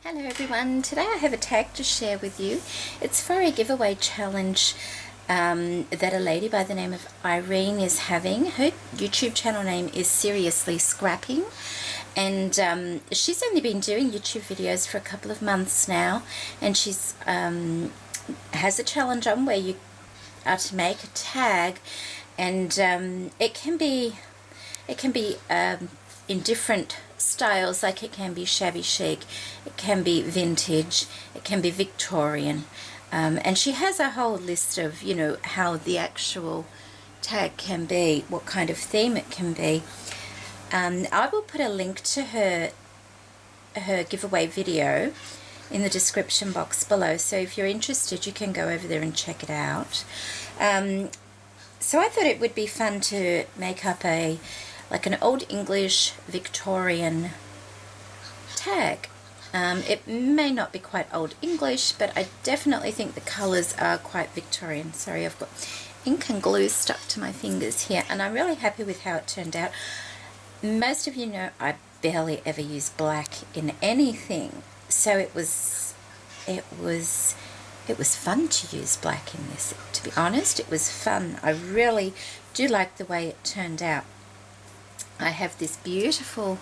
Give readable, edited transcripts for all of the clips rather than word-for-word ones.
Hello everyone, today I have a tag to share with you. It's for a giveaway challenge that a lady by the name of Irene is having. Her YouTube channel name is Seriously Scrapping, and she's only been doing YouTube videos for a couple of months now, and she's has a challenge on where you are to make a tag, and it can be in different styles. Like, it can be shabby chic, it can be vintage, it can be Victorian, and she has a whole list of, you know, how the actual tag can be, what kind of theme it can be. I will put a link to her giveaway video in the description box below, so if you're interested you can go over there and check it out. So I thought it would be fun to make up like an Old English Victorian tag. It may not be quite Old English, but I definitely think the colours are quite Victorian. Sorry, I've got ink and glue stuck to my fingers here, and I'm really happy with how it turned out. Most of you know I barely ever use black in anything, so it was fun to use black in this. To be honest, it was fun. I really do like the way it turned out. I have this beautiful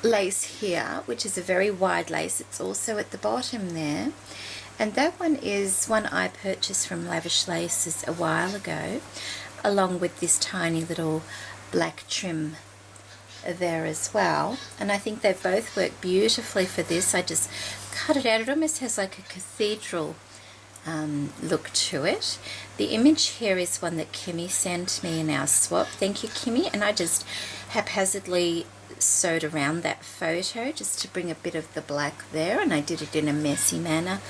lace here, which is a very wide lace. It's also at the bottom there, and that one is one I purchased from Lavish Laces a while ago, along with this tiny little black trim there as well, and I think they both work beautifully for this. I just cut it out. It almost has like a cathedral look to it. The image here is one that Kimmy sent me in our swap. Thank you, Kimmy. And I just haphazardly sewed around that photo just to bring a bit of the black there, and I did it in a messy manner.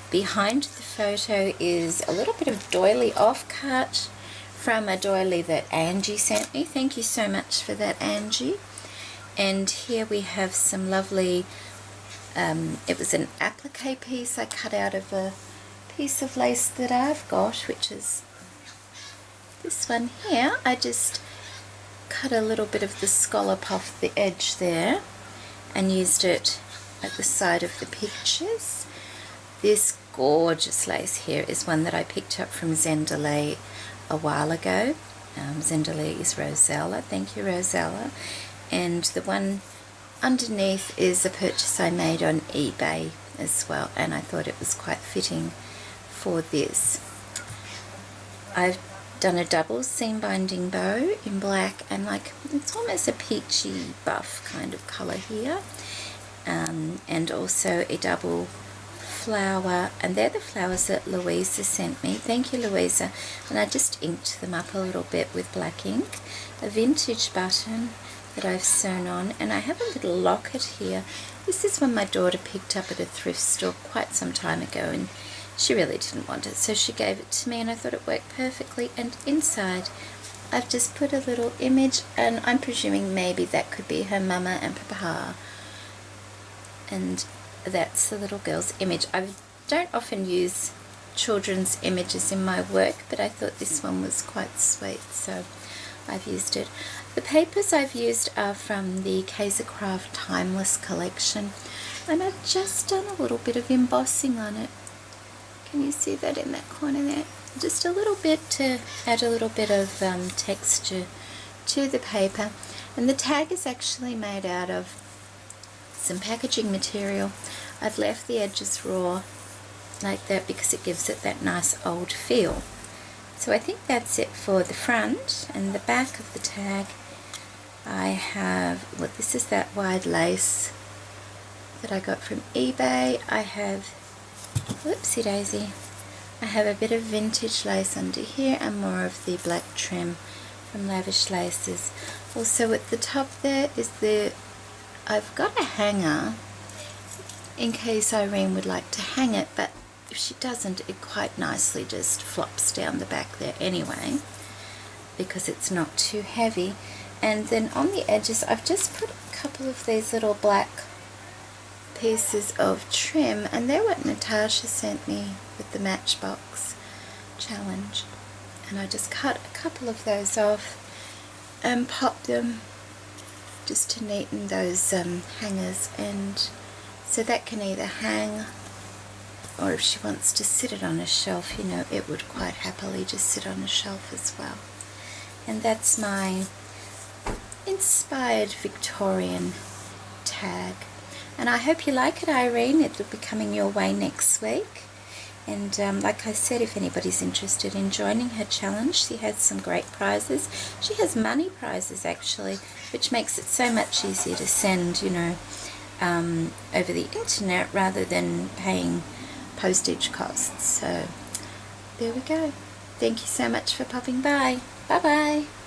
Behind the photo is a little bit of doily offcut from a doily that Angie sent me. Thank you so much for that, Angie. And here we have some lovely, it was an applique piece I cut out of a piece of lace that I've got, which is this one here. I just cut a little bit of the scallop off the edge there and used it at the side of the pictures. This gorgeous lace here is one that I picked up from Zendelay a while ago. Zendelay is Rosella. Thank you, Rosella. And the one underneath is a purchase I made on eBay as well, and I thought it was quite fitting for this. I've done a double seam binding bow in black, and like, it's almost a peachy buff kind of colour here, and also a double flower, and they're the flowers that Louisa sent me. Thank you, Louisa. And I just inked them up a little bit with black ink. A vintage button that I've sewn on, and I have a little locket here. This is one my daughter picked up at a thrift store quite some time ago, and she really didn't want it, so she gave it to me, and I thought it worked perfectly. And inside I've just put a little image, and I'm presuming maybe that could be her mama and papa, and that's the little girl's image. I don't often use children's images in my work, but I thought this one was quite sweet, so I've used it. The papers I've used are from the Kaisercraft Timeless collection, and I've just done a little bit of embossing on it. Can you see that in that corner there? Just a little bit to add a little bit of texture to the paper. And the tag is actually made out of some packaging material. I've left the edges raw like that because it gives it that nice old feel. So I think that's it for the front. And the back of the tag, I have, well, this is that wide lace that I got from eBay. I have, whoopsie daisy, I have a bit of vintage lace under here and more of the black trim from Lavish Laces. Also at the top there is I've got a hanger in case Irene would like to hang it, but if she doesn't, it quite nicely just flops down the back there anyway, because it's not too heavy. And then on the edges I've just put a couple of these little black pieces of trim, and they're what Natasha sent me with the Matchbox challenge, and I just cut a couple of those off and popped them just to neaten those hangers, and so that can either hang, or if she wants to sit it on a shelf, you know, it would quite happily just sit on a shelf as well. And that's my inspired Victorian tag. And I hope you like it, Irene. It will be coming your way next week. And like I said, if anybody's interested in joining her challenge, she has some great prizes. She has money prizes actually, which makes it so much easier to send, you know, over the internet rather than paying postage costs. So there we go. Thank you so much for popping by. Bye bye.